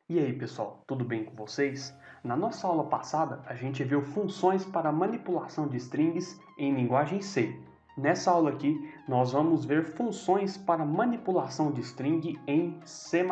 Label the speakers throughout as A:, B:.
A: E aí pessoal, tudo bem com vocês? Na nossa aula passada, a gente viu funções para manipulação de strings em linguagem C. Nessa aula aqui, nós vamos ver funções para manipulação de string em C++.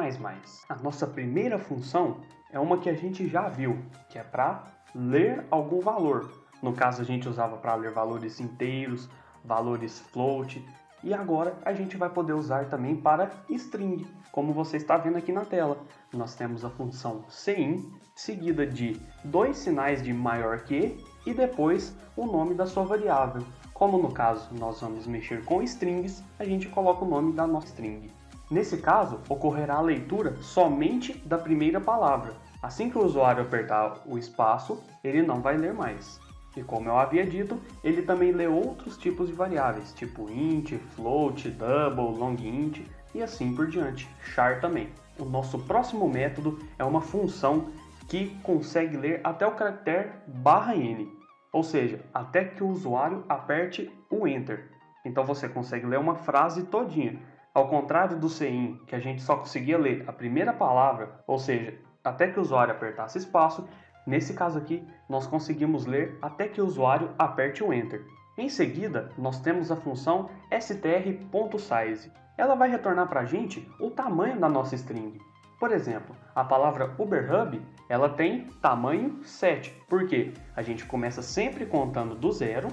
A: A nossa primeira função é uma que a gente já viu, que é para ler algum valor. No caso, a gente usava para ler valores inteiros, valores float, e agora a gente vai poder usar também para string, como você está vendo aqui na tela. Nós temos a função cin, seguida de dois sinais de maior que e depois o nome da sua variável. Como no caso nós vamos mexer com strings, a gente coloca o nome da nossa string. Nesse caso, ocorrerá a leitura somente da primeira palavra. Assim que o usuário apertar o espaço, ele não vai ler mais. E como eu havia dito, ele também lê outros tipos de variáveis, tipo int, float, double, long int e assim por diante, char também. O nosso próximo método é uma função que consegue ler até o caractere /n, ou seja, até que o usuário aperte o enter. Então você consegue ler uma frase todinha. Ao contrário do cin, que a gente só conseguia ler a primeira palavra, ou seja, até que o usuário apertasse espaço, nesse caso aqui, nós conseguimos ler até que o usuário aperte o Enter. Em seguida, nós temos a função str.size. Ela vai retornar para a gente o tamanho da nossa string. Por exemplo, a palavra UberHub, ela tem tamanho 7, porque a gente começa sempre contando do 0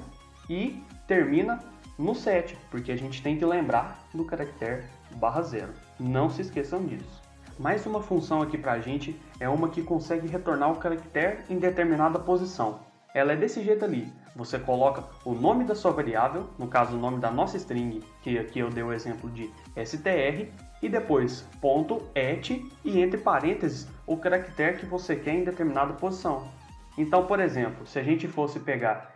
A: e termina no 7, porque a gente tem que lembrar do caractere /0. Não se esqueçam disso. Mais uma função aqui para a gente é uma que consegue retornar o caractere em determinada posição. Ela é desse jeito ali. Você coloca o nome da sua variável, no caso o nome da nossa string, que aqui eu dei o exemplo de str, e depois .at e entre parênteses o caractere que você quer em determinada posição. Então, por exemplo, se a gente fosse pegar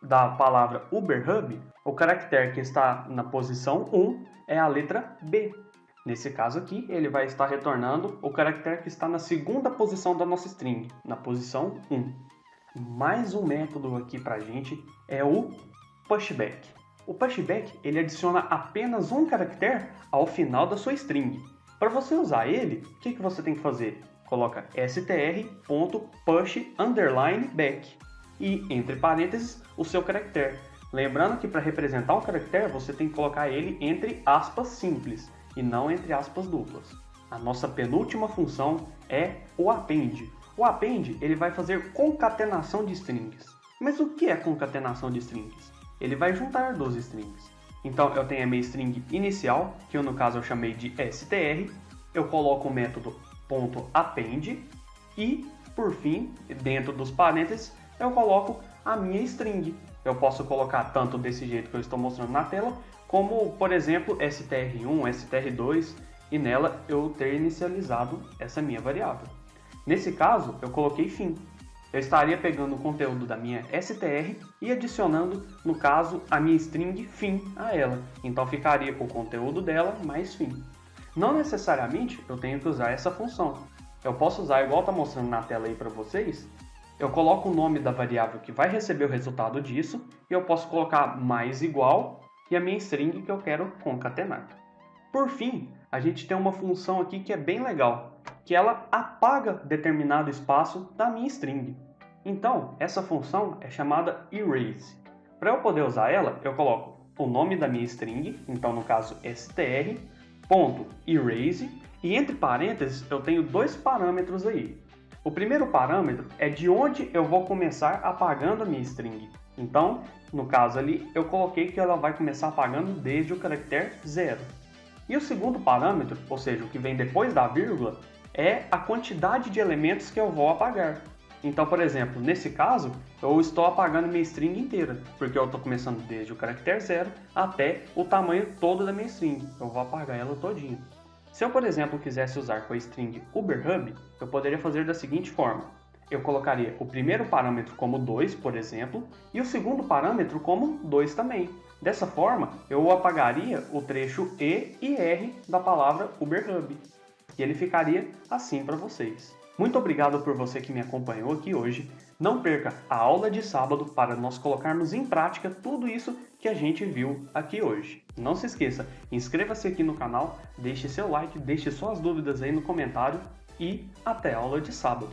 A: da palavra UberHub, o caractere que está na posição 1 é a letra B. Nesse caso aqui, ele vai estar retornando o caractere que está na segunda posição da nossa string, na posição 1. Mais um método aqui para a gente é o pushback. O pushback ele adiciona apenas um caractere ao final da sua string. Para você usar ele, o que você tem que fazer? Coloca str.push_back e, entre parênteses, o seu caractere. Lembrando que para representar um caractere, você tem que colocar ele entre aspas simples e não entre aspas duplas. A nossa penúltima função é o append. O append ele vai fazer concatenação de strings. Mas o que é concatenação de strings? Ele vai juntar duas strings. Então eu tenho a minha string inicial, que eu, no caso eu chamei de str, eu coloco o método .append e, por fim, dentro dos parênteses, eu coloco a minha string. Eu posso colocar tanto desse jeito que eu estou mostrando na tela, como, por exemplo, str1, str2, e nela eu ter inicializado essa minha variável. Nesse caso, eu coloquei fim. Eu estaria pegando o conteúdo da minha str e adicionando, no caso, a minha string fim a ela. Então ficaria com o conteúdo dela mais fim. Não necessariamente eu tenho que usar essa função. Eu posso usar, igual está mostrando na tela aí para vocês, eu coloco o nome da variável que vai receber o resultado disso, e eu posso colocar mais igual e a minha string que eu quero concatenar. Por fim, a gente tem uma função aqui que é bem legal, que ela apaga determinado espaço da minha string. Então, essa função é chamada erase. Para eu poder usar ela, eu coloco o nome da minha string, então no caso str.erase, e entre parênteses eu tenho dois parâmetros aí. O primeiro parâmetro é de onde eu vou começar apagando a minha string. Então, no caso ali, eu coloquei que ela vai começar apagando desde o caractere 0. E o segundo parâmetro, ou seja, o que vem depois da vírgula, é a quantidade de elementos que eu vou apagar. Então, por exemplo, nesse caso, eu estou apagando minha string inteira, porque eu estou começando desde o caractere 0 até o tamanho todo da minha string. Eu vou apagar ela todinha. Se eu, por exemplo, quisesse usar com a string UberHub, eu poderia fazer da seguinte forma. Eu colocaria o primeiro parâmetro como 2, por exemplo, e o segundo parâmetro como 2 também. Dessa forma, eu apagaria o trecho E e R da palavra UberHub. E ele ficaria assim para vocês. Muito obrigado por você que me acompanhou aqui hoje. Não perca a aula de sábado para nós colocarmos em prática tudo isso que a gente viu aqui hoje. Não se esqueça, inscreva-se aqui no canal, deixe seu like, deixe suas dúvidas aí no comentário e até a aula de sábado.